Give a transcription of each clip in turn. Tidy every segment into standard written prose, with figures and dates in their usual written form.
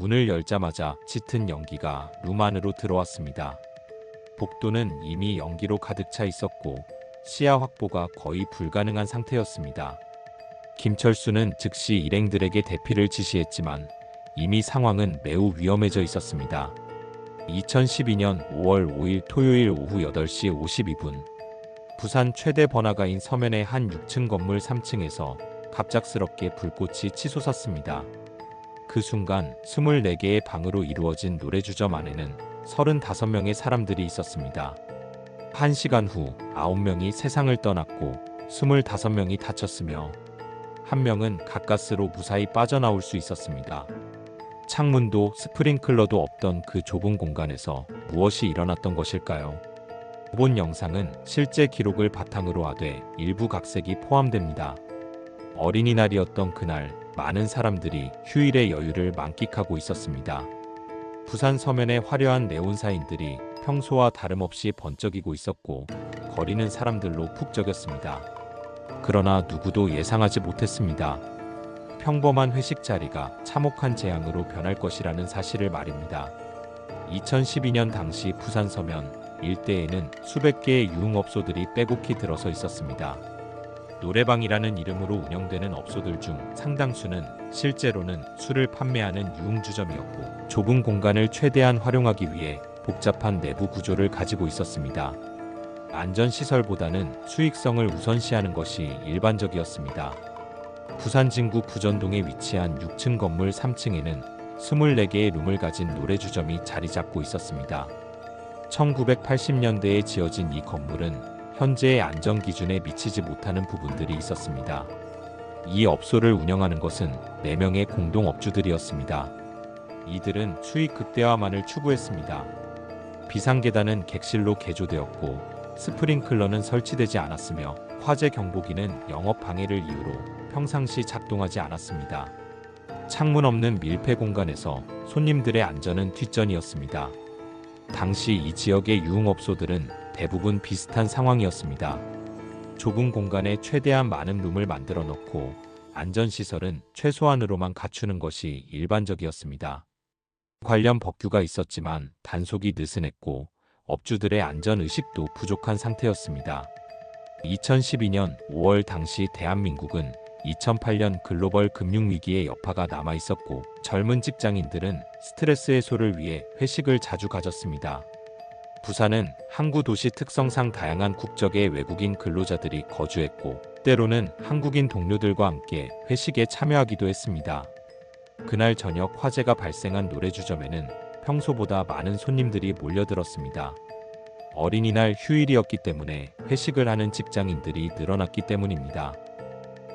문을 열자마자 짙은 연기가 룸 안으로 들어왔습니다. 복도는 이미 연기로 가득 차 있었고 시야 확보가 거의 불가능한 상태였습니다. 김철수는 즉시 일행들에게 대피를 지시했지만 이미 상황은 매우 위험해져 있었습니다. 2012년 5월 5일 토요일 오후 8시 52분 부산 최대 번화가인 서면의 한 6층 건물 3층에서 갑작스럽게 불꽃이 치솟았습니다. 그 순간 24개의 방으로 이루어진 노래주점 안에는 35명의 사람들이 있었습니다. 1시간 후 9명이 세상을 떠났고 25명이 다쳤으며 1명은 가까스로 무사히 빠져나올 수 있었습니다. 창문도 스프링클러도 없던 그 좁은 공간에서 무엇이 일어났던 것일까요? 본 영상은 실제 기록을 바탕으로 하되 일부 각색이 포함됩니다. 어린이날이었던 그날 많은 사람들이 휴일의 여유를 만끽하고 있었습니다. 부산 서면의 화려한 네온사인들이 평소와 다름없이 번쩍이고 있었고 거리는 사람들로 푹 젖었습니다. 그러나 누구도 예상하지 못했습니다. 평범한 회식 자리가 참혹한 재앙으로 변할 것이라는 사실을 말입니다. 2012년 당시 부산 서면 일대에는 수백 개의 유흥업소들이 빼곡히 들어서 있었습니다. 노래방이라는 이름으로 운영되는 업소들 중 상당수는 실제로는 술을 판매하는 유흥주점이었고 좁은 공간을 최대한 활용하기 위해 복잡한 내부 구조를 가지고 있었습니다. 안전시설보다는 수익성을 우선시하는 것이 일반적이었습니다. 부산 진구 부전동에 위치한 6층 건물 3층에는 24개의 룸을 가진 노래주점이 자리 잡고 있었습니다. 1980년대에 지어진 이 건물은 현재의 안전기준에 미치지 못하는 부분들이 있었습니다. 이 업소를 운영하는 것은 4명의 공동업주들이었습니다. 이들은 수익 극대화만을 추구했습니다. 비상계단은 객실로 개조되었고 스프링클러는 설치되지 않았으며 화재 경보기는 영업 방해를 이유로 평상시 작동하지 않았습니다. 창문 없는 밀폐 공간에서 손님들의 안전은 뒷전이었습니다. 당시 이 지역의 유흥업소들은 대부분 비슷한 상황이었습니다. 좁은 공간에 최대한 많은 룸을 만들어 놓고 안전시설은 최소한으로만 갖추는 것이 일반적이었습니다. 관련 법규가 있었지만 단속이 느슨했고 업주들의 안전의식도 부족한 상태였습니다. 2012년 5월 당시 대한민국은 2008년 글로벌 금융위기의 여파가 남아있었고 젊은 직장인들은 스트레스 해소를 위해 회식을 자주 가졌습니다. 부산은 항구 도시 특성상 다양한 국적의 외국인 근로자들이 거주했고 때로는 한국인 동료들과 함께 회식에 참여하기도 했습니다. 그날 저녁 화재가 발생한 노래주점에는 평소보다 많은 손님들이 몰려들었습니다. 어린이날 휴일이었기 때문에 회식을 하는 직장인들이 늘어났기 때문입니다.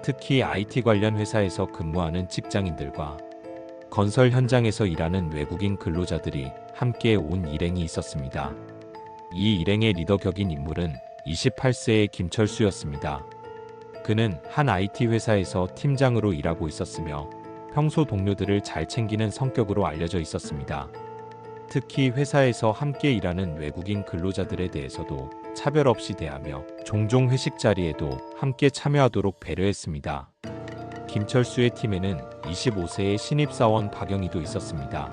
특히 IT 관련 회사에서 근무하는 직장인들과 건설 현장에서 일하는 외국인 근로자들이 함께 온 일행이 있었습니다. 이 일행의 리더 격인 인물은 28세의 김철수였습니다. 그는 한 IT 회사에서 팀장으로 일하고 있었으며 평소 동료들을 잘 챙기는 성격으로 알려져 있었습니다. 특히 회사에서 함께 일하는 외국인 근로자들에 대해서도 차별 없이 대하며 종종 회식 자리에도 함께 참여하도록 배려했습니다. 김철수의 팀에는 25세의 신입사원 박영희도 있었습니다.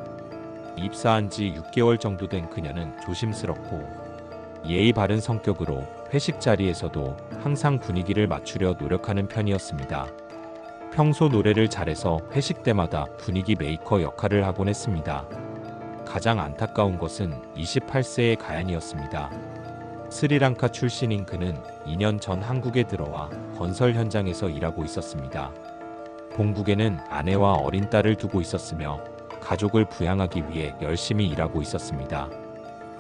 입사한 지 6개월 정도 된 그녀는 조심스럽고 예의 바른 성격으로 회식 자리에서도 항상 분위기를 맞추려 노력하는 편이었습니다. 평소 노래를 잘해서 회식 때마다 분위기 메이커 역할을 하곤 했습니다. 가장 안타까운 것은 28세의 가연이었습니다. 스리랑카 출신인 그는 2년 전 한국에 들어와 건설 현장에서 일하고 있었습니다. 본국에는 아내와 어린 딸을 두고 있었으며 가족을 부양하기 위해 열심히 일하고 있었습니다.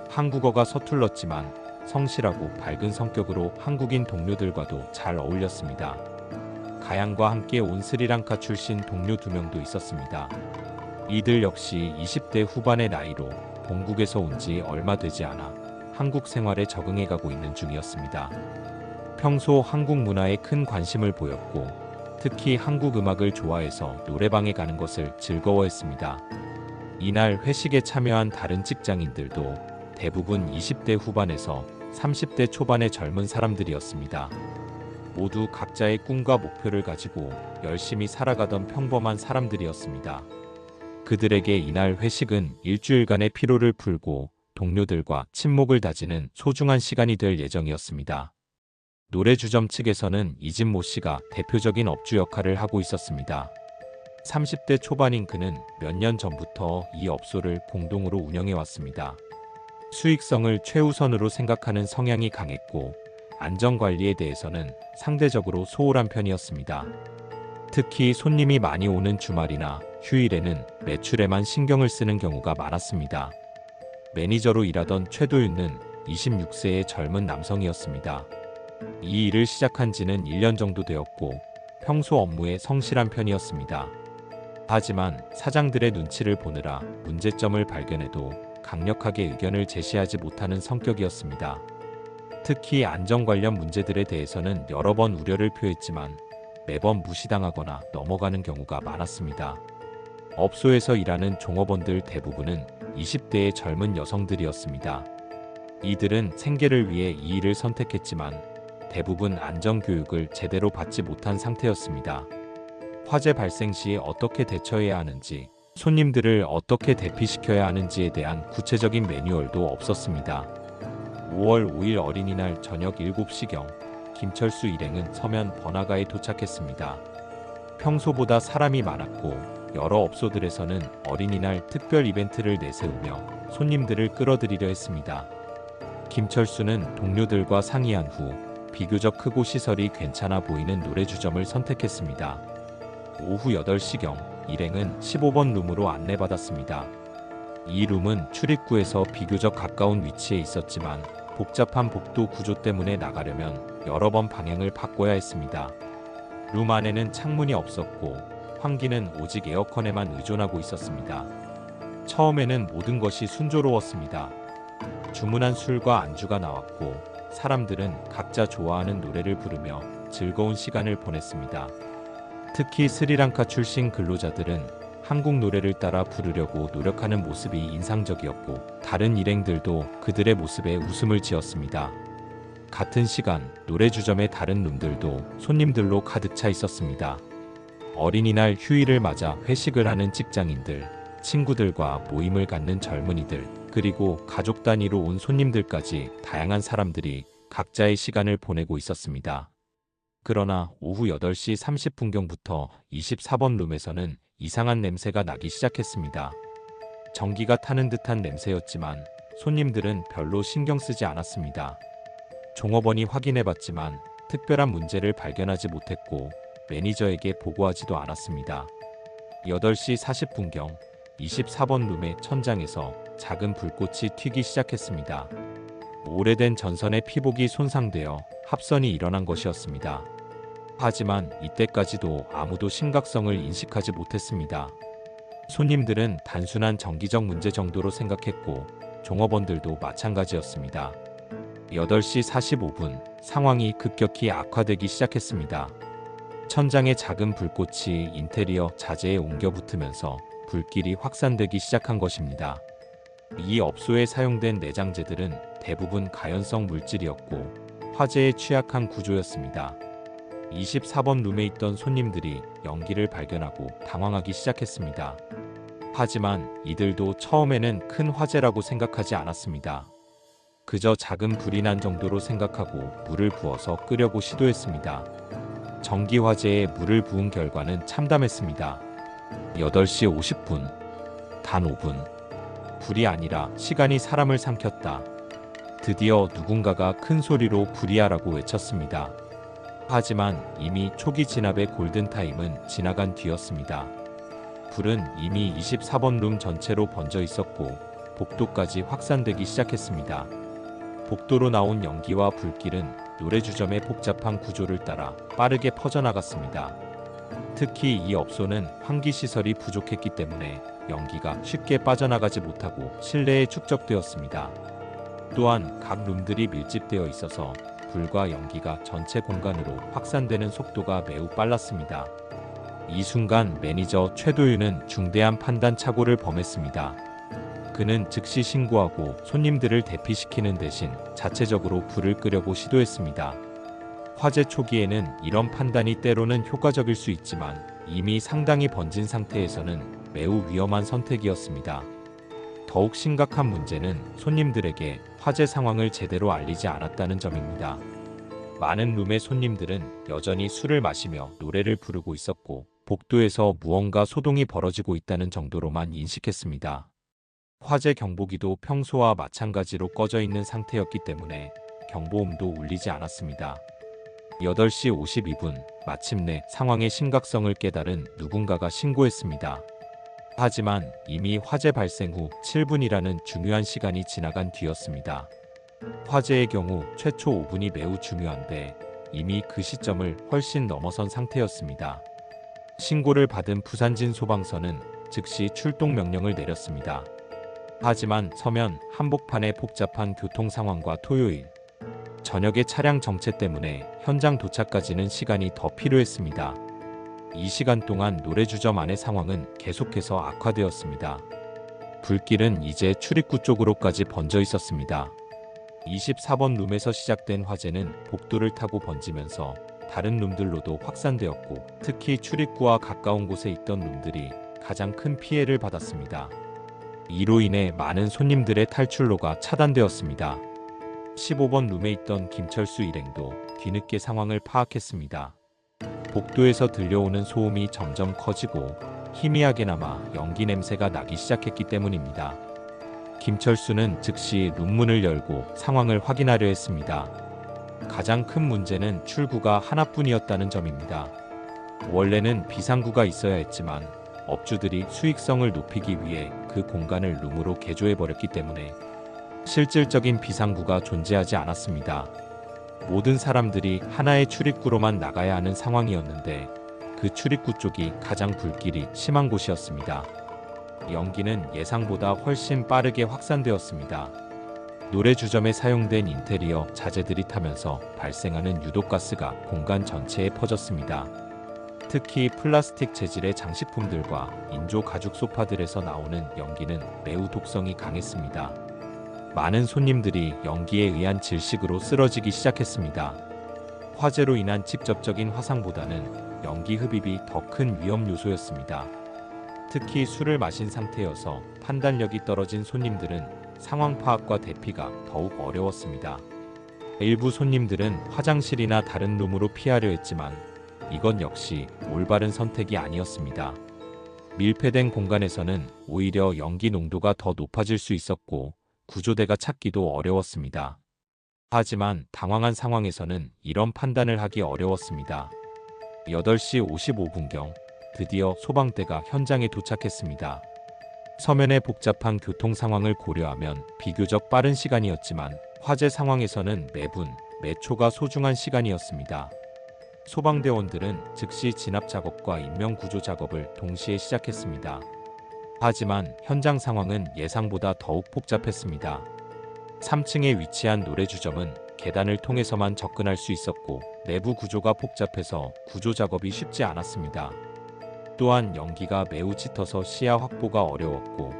한국어가 서툴렀지만 성실하고 밝은 성격으로 한국인 동료들과도 잘 어울렸습니다. 가양과 함께 온 스리랑카 출신 동료 2명도 있었습니다. 이들 역시 20대 후반의 나이로 본국에서 온 지 얼마 되지 않아 한국 생활에 적응해가고 있는 중이었습니다. 평소 한국 문화에 큰 관심을 보였고 특히 한국 음악을 좋아해서 노래방에 가는 것을 즐거워했습니다. 이날 회식에 참여한 다른 직장인들도 대부분 20대 후반에서 30대 초반의 젊은 사람들이었습니다. 모두 각자의 꿈과 목표를 가지고 열심히 살아가던 평범한 사람들이었습니다. 그들에게 이날 회식은 일주일간의 피로를 풀고 동료들과 친목을 다지는 소중한 시간이 될 예정이었습니다. 노래주점 측에서는 이진모 씨가 대표적인 업주 역할을 하고 있었습니다. 30대 초반인 그는 몇 년 전부터 이 업소를 공동으로 운영해 왔습니다. 수익성을 최우선으로 생각하는 성향이 강했고 안전관리에 대해서는 상대적으로 소홀한 편이었습니다. 특히 손님이 많이 오는 주말이나 휴일에는 매출에만 신경을 쓰는 경우가 많았습니다. 매니저로 일하던 최도윤은 26세의 젊은 남성이었습니다. 이 일을 시작한 지는 1년 정도 되었고 평소 업무에 성실한 편이었습니다. 하지만 사장들의 눈치를 보느라 문제점을 발견해도 강력하게 의견을 제시하지 못하는 성격이었습니다. 특히 안전 관련 문제들에 대해서는 여러 번 우려를 표했지만 매번 무시당하거나 넘어가는 경우가 많았습니다. 업소에서 일하는 종업원들 대부분은 20대의 젊은 여성들이었습니다. 이들은 생계를 위해 이 일을 선택했지만 대부분 안전교육을 제대로 받지 못한 상태였습니다. 화재 발생 시에 어떻게 대처해야 하는지, 손님들을 어떻게 대피시켜야 하는지에 대한 구체적인 매뉴얼도 없었습니다. 5월 5일 어린이날 저녁 7시경 김철수 일행은 서면 번화가에 도착했습니다. 평소보다 사람이 많았고 여러 업소들에서는 어린이날 특별 이벤트를 내세우며 손님들을 끌어들이려 했습니다. 김철수는 동료들과 상의한 후 비교적 크고 시설이 괜찮아 보이는 노래주점을 선택했습니다. 오후 8시경 일행은 15번 룸으로 안내받았습니다. 이 룸은 출입구에서 비교적 가까운 위치에 있었지만 복잡한 복도 구조 때문에 나가려면 여러 번 방향을 바꿔야 했습니다. 룸 안에는 창문이 없었고 환기는 오직 에어컨에만 의존하고 있었습니다. 처음에는 모든 것이 순조로웠습니다. 주문한 술과 안주가 나왔고 사람들은 각자 좋아하는 노래를 부르며 즐거운 시간을 보냈습니다. 특히 스리랑카 출신 근로자들은 한국 노래를 따라 부르려고 노력하는 모습이 인상적이었고 다른 일행들도 그들의 모습에 웃음을 지었습니다. 같은 시간 노래주점의 다른 룸들도 손님들로 가득 차 있었습니다. 어린이날 휴일을 맞아 회식을 하는 직장인들, 친구들과 모임을 갖는 젊은이들, 그리고 가족 단위로 온 손님들까지 다양한 사람들이 각자의 시간을 보내고 있었습니다. 그러나 오후 8시 30분경부터 24번 룸에서는 이상한 냄새가 나기 시작했습니다. 전기가 타는 듯한 냄새였지만 손님들은 별로 신경 쓰지 않았습니다. 종업원이 확인해봤지만 특별한 문제를 발견하지 못했고 매니저에게 보고하지도 않았습니다. 8시 40분경 24번 룸의 천장에서 작은 불꽃이 튀기 시작했습니다. 오래된 전선의 피복이 손상되어 합선이 일어난 것이었습니다. 하지만 이때까지도 아무도 심각성을 인식하지 못했습니다. 손님들은 단순한 정기적 문제 정도로 생각했고 종업원들도 마찬가지였습니다. 8시 45분 상황이 급격히 악화되기 시작했습니다. 천장에 작은 불꽃이 인테리어 자재에 옮겨 붙으면서 불길이 확산되기 시작한 것입니다. 이 업소에 사용된 내장재들은 대부분 가연성 물질이었고 화재에 취약한 구조였습니다. 24번 룸에 있던 손님들이 연기를 발견하고 당황하기 시작했습니다. 하지만 이들도 처음에는 큰 화재라고 생각하지 않았습니다. 그저 작은 불이 난 정도로 생각하고 물을 부어서 끄려고 시도했습니다. 전기 화재에 물을 부은 결과는 참담했습니다. 8시 50분, 단 5분. 불이 아니라 시간이 사람을 삼켰다. 드디어 누군가가 큰 소리로 불이야라고 외쳤습니다. 하지만 이미 초기 진압의 골든타임은 지나간 뒤였습니다. 불은 이미 24번 룸 전체로 번져 있었고 복도까지 확산되기 시작했습니다. 복도로 나온 연기와 불길은 노래주점의 복잡한 구조를 따라 빠르게 퍼져나갔습니다. 특히 이 업소는 환기시설이 부족했기 때문에 연기가 쉽게 빠져나가지 못하고 실내에 축적되었습니다. 또한 각 룸들이 밀집되어 있어서 불과 연기가 전체 공간으로 확산되는 속도가 매우 빨랐습니다. 이 순간 매니저 최도윤은 중대한 판단 착오를 범했습니다. 그는 즉시 신고하고 손님들을 대피시키는 대신 자체적으로 불을 끄려고 시도했습니다. 화재 초기에는 이런 판단이 때로는 효과적일 수 있지만 이미 상당히 번진 상태에서는 매우 위험한 선택이었습니다. 더욱 심각한 문제는 손님들에게 화재 상황을 제대로 알리지 않았다는 점입니다. 많은 룸의 손님들은 여전히 술을 마시며 노래를 부르고 있었고 복도에서 무언가 소동이 벌어지고 있다는 정도로만 인식했습니다. 화재 경보기도 평소와 마찬가지로 꺼져 있는 상태였기 때문에 경보음도 울리지 않았습니다. 8시 52분 마침내 상황의 심각성을 깨달은 누군가가 신고했습니다. 하지만 이미 화재 발생 후 7분이라는 중요한 시간이 지나간 뒤였습니다. 화재의 경우 최초 5분이 매우 중요한데 이미 그 시점을 훨씬 넘어선 상태였습니다. 신고를 받은 부산진 소방서는 즉시 출동 명령을 내렸습니다. 하지만 서면 한복판의 복잡한 교통 상황과 토요일 저녁의 차량 정체 때문에 현장 도착까지는 시간이 더 필요했습니다. 이 시간 동안 노래주점 안의 상황은 계속해서 악화되었습니다. 불길은 이제 출입구 쪽으로까지 번져 있었습니다. 24번 룸에서 시작된 화재는 복도를 타고 번지면서 다른 룸들로도 확산되었고 특히 출입구와 가까운 곳에 있던 룸들이 가장 큰 피해를 받았습니다. 이로 인해 많은 손님들의 탈출로가 차단되었습니다. 15번 룸에 있던 김철수 일행도 뒤늦게 상황을 파악했습니다. 복도에서 들려오는 소음이 점점 커지고 희미하게나마 연기 냄새가 나기 시작했기 때문입니다. 김철수는 즉시 룸문을 열고 상황을 확인하려 했습니다. 가장 큰 문제는 출구가 하나뿐이었다는 점입니다. 원래는 비상구가 있어야 했지만 업주들이 수익성을 높이기 위해 그 공간을 룸으로 개조해버렸기 때문에 실질적인 비상구가 존재하지 않았습니다. 모든 사람들이 하나의 출입구로만 나가야 하는 상황이었는데 그 출입구 쪽이 가장 불길이 심한 곳이었습니다. 연기는 예상보다 훨씬 빠르게 확산되었습니다. 노래주점에 사용된 인테리어 자재들이 타면서 발생하는 유독가스가 공간 전체에 퍼졌습니다. 특히 플라스틱 재질의 장식품들과 인조 가죽 소파들에서 나오는 연기는 매우 독성이 강했습니다. 많은 손님들이 연기에 의한 질식으로 쓰러지기 시작했습니다. 화재로 인한 직접적인 화상보다는 연기 흡입이 더 큰 위험 요소였습니다. 특히 술을 마신 상태여서 판단력이 떨어진 손님들은 상황 파악과 대피가 더욱 어려웠습니다. 일부 손님들은 화장실이나 다른 룸으로 피하려 했지만 이건 역시 올바른 선택이 아니었습니다. 밀폐된 공간에서는 오히려 연기 농도가 더 높아질 수 있었고 구조대가 찾기도 어려웠습니다. 하지만 당황한 상황에서는 이런 판단을 하기 어려웠습니다. 8시 55분경 드디어 소방대가 현장에 도착했습니다. 서면의 복잡한 교통 상황을 고려하면 비교적 빠른 시간이었지만 화재 상황에서는 매분, 매초가 소중한 시간이었습니다. 소방대원들은 즉시 진압 작업과 인명구조 작업을 동시에 시작했습니다. 하지만 현장 상황은 예상보다 더욱 복잡했습니다. 3층에 위치한 노래주점은 계단을 통해서만 접근할 수 있었고 내부 구조가 복잡해서 구조 작업이 쉽지 않았습니다. 또한 연기가 매우 짙어서 시야 확보가 어려웠고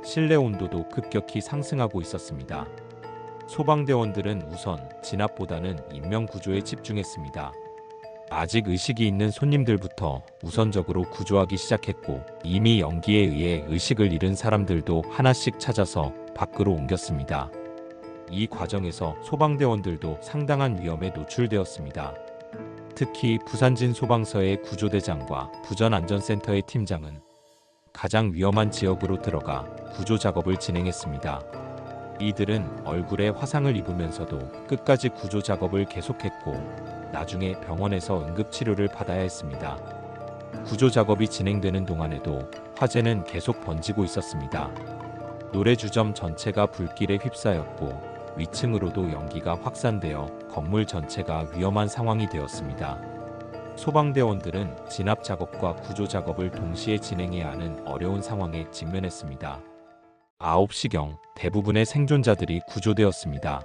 실내 온도도 급격히 상승하고 있었습니다. 소방대원들은 우선 진압보다는 인명구조에 집중했습니다. 아직 의식이 있는 손님들부터 우선적으로 구조하기 시작했고 이미 연기에 의해 의식을 잃은 사람들도 하나씩 찾아서 밖으로 옮겼습니다. 이 과정에서 소방대원들도 상당한 위험에 노출되었습니다. 특히 부산진 소방서의 구조대장과 부전안전센터의 팀장은 가장 위험한 지역으로 들어가 구조 작업을 진행했습니다. 이들은 얼굴에 화상을 입으면서도 끝까지 구조 작업을 계속했고 나중에 병원에서 응급치료를 받아야 했습니다. 구조 작업이 진행되는 동안에도 화재는 계속 번지고 있었습니다. 노래주점 전체가 불길에 휩싸였고 위층으로도 연기가 확산되어 건물 전체가 위험한 상황이 되었습니다. 소방대원들은 진압 작업과 구조 작업을 동시에 진행해야 하는 어려운 상황에 직면했습니다. 9시경 대부분의 생존자들이 구조되었습니다.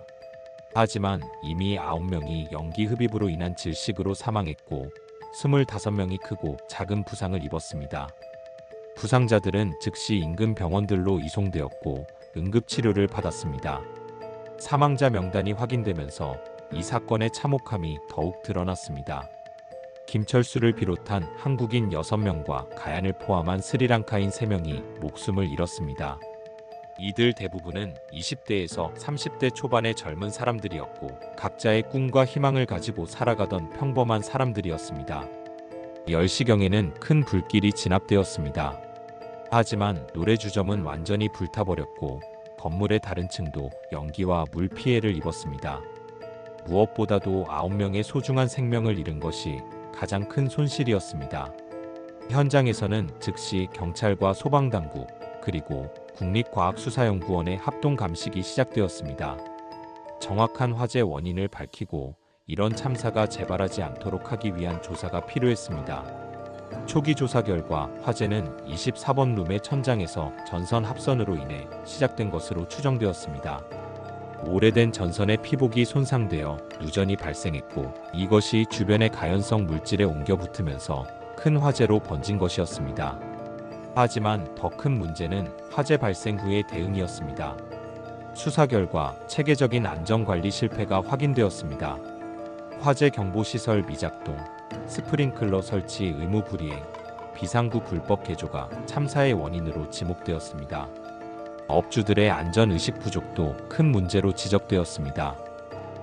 하지만 이미 9명이 연기 흡입으로 인한 질식으로 사망했고 25명이 크고 작은 부상을 입었습니다. 부상자들은 즉시 인근 병원들로 이송되었고 응급치료를 받았습니다. 사망자 명단이 확인되면서 이 사건의 참혹함이 더욱 드러났습니다. 김철수를 비롯한 한국인 6명과 가얀을 포함한 스리랑카인 3명이 목숨을 잃었습니다. 이들 대부분은 20대에서 30대 초반의 젊은 사람들이었고 각자의 꿈과 희망을 가지고 살아가던 평범한 사람들이었습니다. 10시경에는 큰 불길이 진압되었습니다. 하지만 노래주점은 완전히 불타버렸고 건물의 다른 층도 연기와 물 피해를 입었습니다. 무엇보다도 9명의 소중한 생명을 잃은 것이 가장 큰 손실이었습니다. 현장에서는 즉시 경찰과 소방당국 그리고 국립과학수사연구원의 합동 감식이 시작되었습니다. 정확한 화재 원인을 밝히고 이런 참사가 재발하지 않도록 하기 위한 조사가 필요했습니다. 초기 조사 결과 화재는 24번 룸의 천장에서 전선 합선으로 인해 시작된 것으로 추정되었습니다. 오래된 전선의 피복이 손상되어 누전이 발생했고 이것이 주변의 가연성 물질에 옮겨 붙으면서 큰 화재로 번진 것이었습니다. 하지만 더 큰 문제는 화재 발생 후의 대응이었습니다. 수사 결과 체계적인 안전관리 실패가 확인되었습니다. 화재 경보시설 미작동, 스프링클러 설치 의무 불이행, 비상구 불법 개조가 참사의 원인으로 지목되었습니다. 업주들의 안전의식 부족도 큰 문제로 지적되었습니다.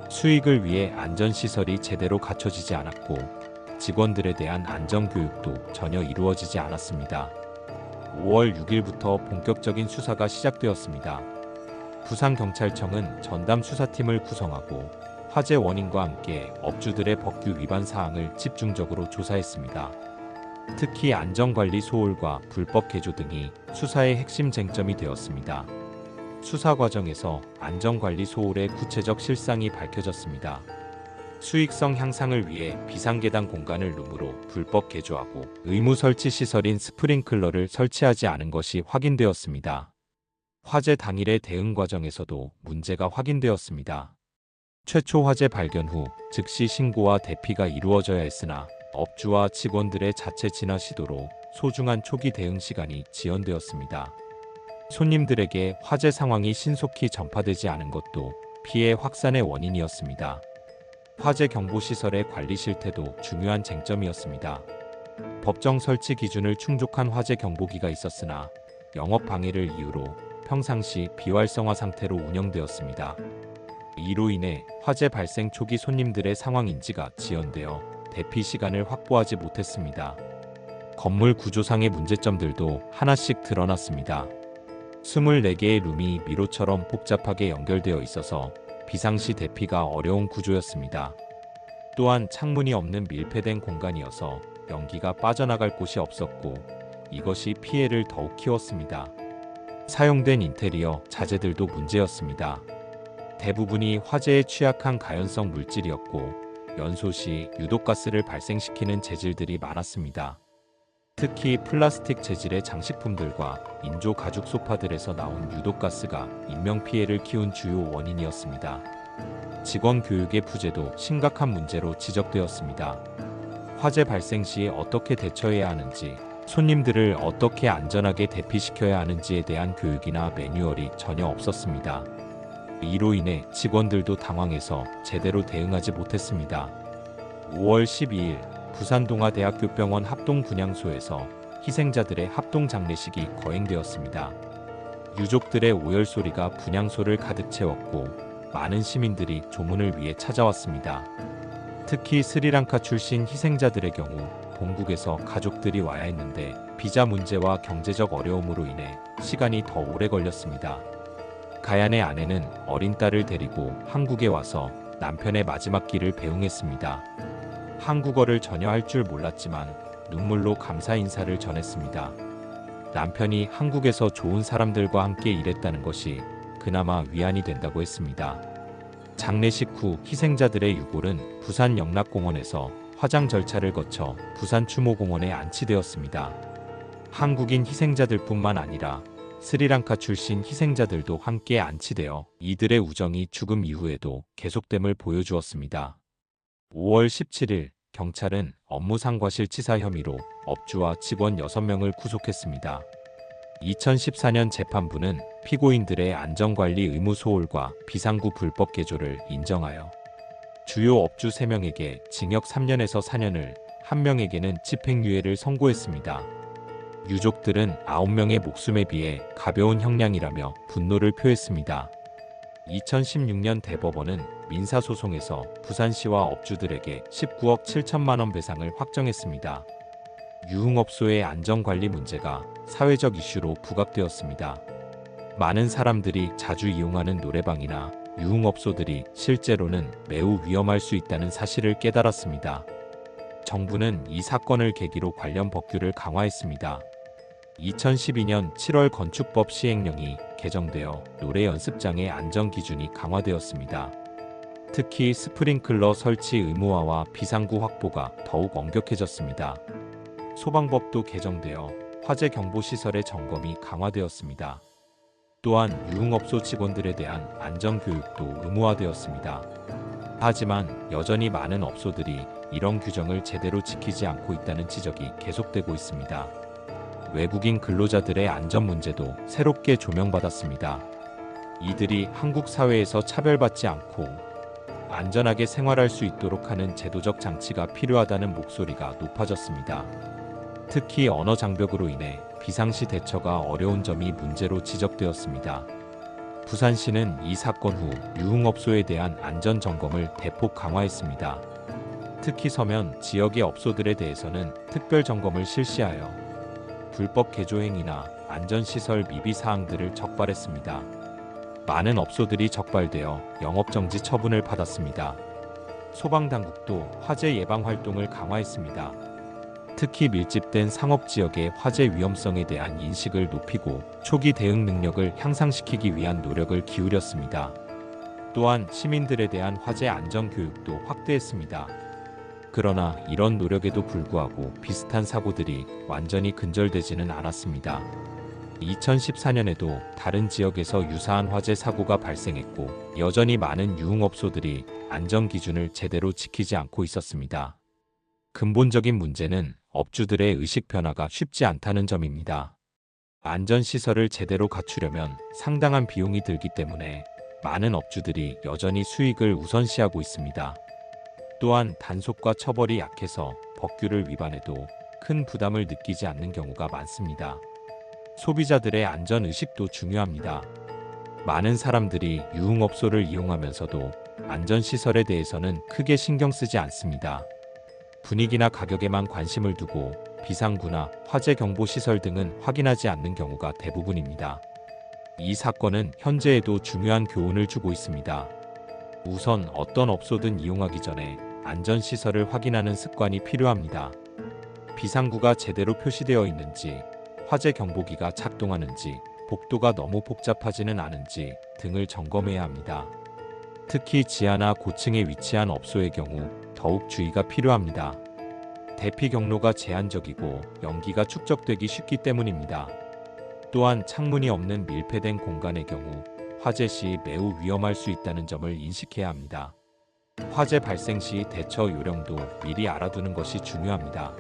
수익을 위해 안전시설이 제대로 갖춰지지 않았고 직원들에 대한 안전교육도 전혀 이루어지지 않았습니다. 5월 6일부터 본격적인 수사가 시작되었습니다. 부산경찰청은 전담 수사팀을 구성하고 화재 원인과 함께 업주들의 법규 위반 사항을 집중적으로 조사했습니다. 특히 안전관리 소홀과 불법 개조 등이 수사의 핵심 쟁점이 되었습니다. 수사 과정에서 안전관리 소홀의 구체적 실상이 밝혀졌습니다. 수익성 향상을 위해 비상계단 공간을 룸으로 불법 개조하고 의무 설치 시설인 스프링클러를 설치하지 않은 것이 확인되었습니다. 화재 당일의 대응 과정에서도 문제가 확인되었습니다. 최초 화재 발견 후 즉시 신고와 대피가 이루어져야 했으나 업주와 직원들의 자체 진화 시도로 소중한 초기 대응 시간이 지연되었습니다. 손님들에게 화재 상황이 신속히 전파되지 않은 것도 피해 확산의 원인이었습니다. 화재 경보시설의 관리 실태도 중요한 쟁점이었습니다. 법정 설치 기준을 충족한 화재 경보기가 있었으나 영업 방해를 이유로 평상시 비활성화 상태로 운영되었습니다. 이로 인해 화재 발생 초기 손님들의 상황 인지가 지연되어 대피 시간을 확보하지 못했습니다. 건물 구조상의 문제점들도 하나씩 드러났습니다. 24개의 룸이 미로처럼 복잡하게 연결되어 있어서 비상시 대피가 어려운 구조였습니다. 또한 창문이 없는 밀폐된 공간이어서 연기가 빠져나갈 곳이 없었고 이것이 피해를 더욱 키웠습니다. 사용된 인테리어, 자재들도 문제였습니다. 대부분이 화재에 취약한 가연성 물질이었고 연소 시 유독가스를 발생시키는 재질들이 많았습니다. 특히 플라스틱 재질의 장식품들과 인조 가죽 소파들에서 나온 유독가스가 인명피해를 키운 주요 원인이었습니다. 직원 교육의 부재도 심각한 문제로 지적되었습니다. 화재 발생 시 어떻게 대처해야 하는지, 손님들을 어떻게 안전하게 대피시켜야 하는지에 대한 교육이나 매뉴얼이 전혀 없었습니다. 이로 인해 직원들도 당황해서 제대로 대응하지 못했습니다. 5월 12일 부산동아대학교병원 합동분향소에서 희생자들의 합동장례식이 거행되었습니다. 유족들의 오열소리가 분향소를 가득 채웠고 많은 시민들이 조문을 위해 찾아왔습니다. 특히 스리랑카 출신 희생자들의 경우 본국에서 가족들이 와야 했는데 비자 문제와 경제적 어려움으로 인해 시간이 더 오래 걸렸습니다. 가얀의 아내는 어린 딸을 데리고 한국에 와서 남편의 마지막 길을 배웅했습니다. 한국어를 전혀 할 줄 몰랐지만 눈물로 감사 인사를 전했습니다. 남편이 한국에서 좋은 사람들과 함께 일했다는 것이 그나마 위안이 된다고 했습니다. 장례식 후 희생자들의 유골은 부산 영락공원에서 화장 절차를 거쳐 부산 추모공원에 안치되었습니다. 한국인 희생자들뿐만 아니라 스리랑카 출신 희생자들도 함께 안치되어 이들의 우정이 죽음 이후에도 계속됨을 보여주었습니다. 5월 17일 경찰은 업무상과실치사 혐의로 업주와 직원 6명을 구속했습니다. 2014년 재판부는 피고인들의 안전관리 의무 소홀과 비상구 불법 개조를 인정하여 주요 업주 3명에게 징역 3년에서 4년을, 1명에게는 집행유예를 선고했습니다. 유족들은 9명의 목숨에 비해 가벼운 형량이라며 분노를 표했습니다. 2016년 대법원은 민사소송에서 부산시와 업주들에게 19억 7천만 원 배상을 확정했습니다. 유흥업소의 안전관리 문제가 사회적 이슈로 부각되었습니다. 많은 사람들이 자주 이용하는 노래방이나 유흥업소들이 실제로는 매우 위험할 수 있다는 사실을 깨달았습니다. 정부는 이 사건을 계기로 관련 법규를 강화했습니다. 2012년 7월 건축법 시행령이 개정되어 노래 연습장의 안전 기준이 강화되었습니다. 특히 스프링클러 설치 의무화와 비상구 확보가 더욱 엄격해졌습니다. 소방법도 개정되어 화재 경보 시설의 점검이 강화되었습니다. 또한 유흥업소 직원들에 대한 안전 교육도 의무화되었습니다. 하지만 여전히 많은 업소들이 이런 규정을 제대로 지키지 않고 있다는 지적이 계속되고 있습니다. 외국인 근로자들의 안전 문제도 새롭게 조명받았습니다. 이들이 한국 사회에서 차별받지 않고 안전하게 생활할 수 있도록 하는 제도적 장치가 필요하다는 목소리가 높아졌습니다. 특히 언어 장벽으로 인해 비상시 대처가 어려운 점이 문제로 지적되었습니다. 부산시는 이 사건 후 유흥업소에 대한 안전 점검을 대폭 강화했습니다. 특히 서면 지역의 업소들에 대해서는 특별 점검을 실시하여 불법 개조 행위나 안전시설 미비 사항들을 적발했습니다. 많은 업소들이 적발되어 영업정지 처분을 받았습니다. 소방당국도 화재 예방 활동을 강화했습니다. 특히 밀집된 상업지역의 화재 위험성에 대한 인식을 높이고 초기 대응 능력을 향상시키기 위한 노력을 기울였습니다. 또한 시민들에 대한 화재 안전 교육도 확대했습니다. 그러나 이런 노력에도 불구하고 비슷한 사고들이 완전히 근절되지는 않았습니다. 2014년에도 다른 지역에서 유사한 화재 사고가 발생했고 여전히 많은 유흥업소들이 안전 기준을 제대로 지키지 않고 있었습니다. 근본적인 문제는 업주들의 의식 변화가 쉽지 않다는 점입니다. 안전시설을 제대로 갖추려면 상당한 비용이 들기 때문에 많은 업주들이 여전히 수익을 우선시하고 있습니다. 또한 단속과 처벌이 약해서 법규를 위반해도 큰 부담을 느끼지 않는 경우가 많습니다. 소비자들의 안전의식도 중요합니다. 많은 사람들이 유흥업소를 이용하면서도 안전시설에 대해서는 크게 신경 쓰지 않습니다. 분위기나 가격에만 관심을 두고 비상구나 화재 경보 시설 등은 확인하지 않는 경우가 대부분입니다. 이 사건은 현재에도 중요한 교훈을 주고 있습니다. 우선 어떤 업소든 이용하기 전에 안전시설을 확인하는 습관이 필요합니다. 비상구가 제대로 표시되어 있는지, 화재 경보기가 작동하는지, 복도가 너무 복잡하지는 않은지 등을 점검해야 합니다. 특히 지하나 고층에 위치한 업소의 경우 더욱 주의가 필요합니다. 대피 경로가 제한적이고 연기가 축적되기 쉽기 때문입니다. 또한 창문이 없는 밀폐된 공간의 경우 화재 시 매우 위험할 수 있다는 점을 인식해야 합니다. 화재 발생 시 대처 요령도 미리 알아두는 것이 중요합니다.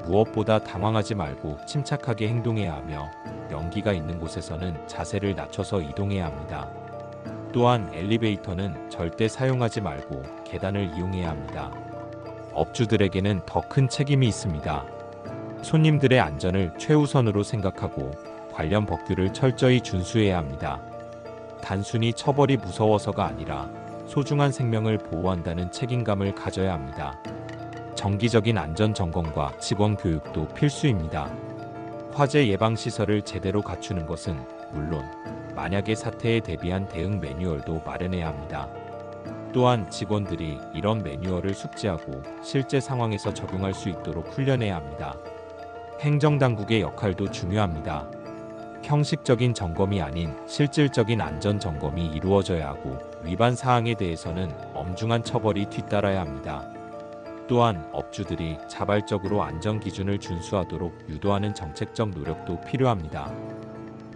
무엇보다 당황하지 말고 침착하게 행동해야 하며 연기가 있는 곳에서는 자세를 낮춰서 이동해야 합니다. 또한 엘리베이터는 절대 사용하지 말고 계단을 이용해야 합니다. 업주들에게는 더 큰 책임이 있습니다. 손님들의 안전을 최우선으로 생각하고 관련 법규를 철저히 준수해야 합니다. 단순히 처벌이 무서워서가 아니라 소중한 생명을 보호한다는 책임감을 가져야 합니다. 정기적인 안전 점검과 직원 교육도 필수입니다. 화재 예방 시설을 제대로 갖추는 것은 물론 만약의 사태에 대비한 대응 매뉴얼도 마련해야 합니다. 또한 직원들이 이런 매뉴얼을 숙지하고 실제 상황에서 적용할 수 있도록 훈련해야 합니다. 행정당국의 역할도 중요합니다. 형식적인 점검이 아닌 실질적인 안전 점검이 이루어져야 하고 위반 사항에 대해서는 엄중한 처벌이 뒤따라야 합니다. 또한 업주들이 자발적으로 안전 기준을 준수하도록 유도하는 정책적 노력도 필요합니다.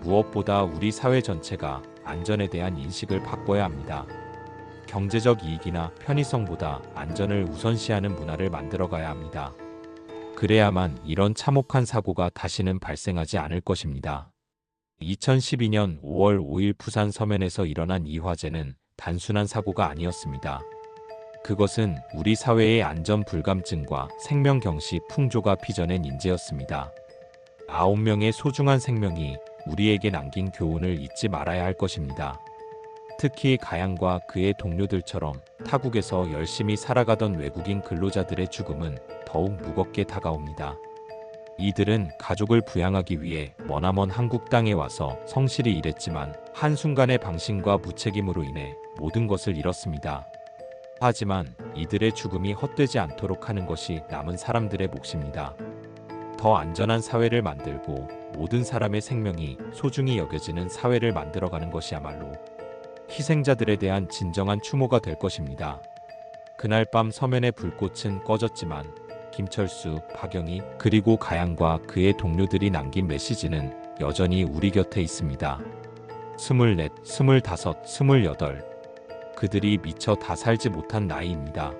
무엇보다 우리 사회 전체가 안전에 대한 인식을 바꿔야 합니다. 경제적 이익이나 편의성보다 안전을 우선시하는 문화를 만들어가야 합니다. 그래야만 이런 참혹한 사고가 다시는 발생하지 않을 것입니다. 2012년 5월 5일 부산 서면에서 일어난 이 화재는 단순한 사고가 아니었습니다. 그것은 우리 사회의 안전 불감증과 생명 경시 풍조가 빚어낸 인재였습니다. 9명의 소중한 생명이 우리에게 남긴 교훈을 잊지 말아야 할 것입니다. 특히 가양과 그의 동료들처럼 타국에서 열심히 살아가던 외국인 근로자들의 죽음은 더욱 무겁게 다가옵니다. 이들은 가족을 부양하기 위해 머나먼 한국 땅에 와서 성실히 일했지만 한순간의 방심과 무책임으로 인해 모든 것을 잃었습니다. 하지만 이들의 죽음이 헛되지 않도록 하는 것이 남은 사람들의 몫입니다. 더 안전한 사회를 만들고 모든 사람의 생명이 소중히 여겨지는 사회를 만들어가는 것이야말로 희생자들에 대한 진정한 추모가 될 것입니다. 그날 밤 서면의 불꽃은 꺼졌지만 김철수, 박영희, 그리고 가양과 그의 동료들이 남긴 메시지는 여전히 우리 곁에 있습니다. 24, 25, 28. 그들이 미처 다 살지 못한 나이입니다.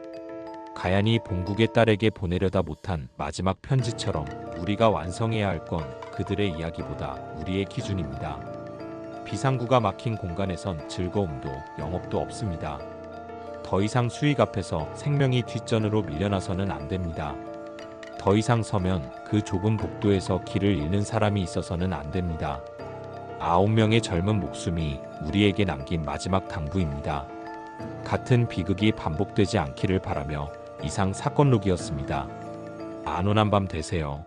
가ян이 본국의 딸에게 보내려다 못한 마지막 편지처럼 우리가 완성해야 할 건 그들의 이야기보다 우리의 기준입니다. 비상구가 막힌 공간에선 즐거움도 영업도 없습니다. 더 이상 수익 앞에서 생명이 뒷전으로 밀려나서는 안 됩니다. 더 이상 서면 그 좁은 복도에서 길을 잃는 사람이 있어서는 안 됩니다. 9명의 젊은 목숨이 우리에게 남긴 마지막 당부입니다. 같은 비극이 반복되지 않기를 바라며 이상 사건록이었습니다. 안온한 밤 되세요.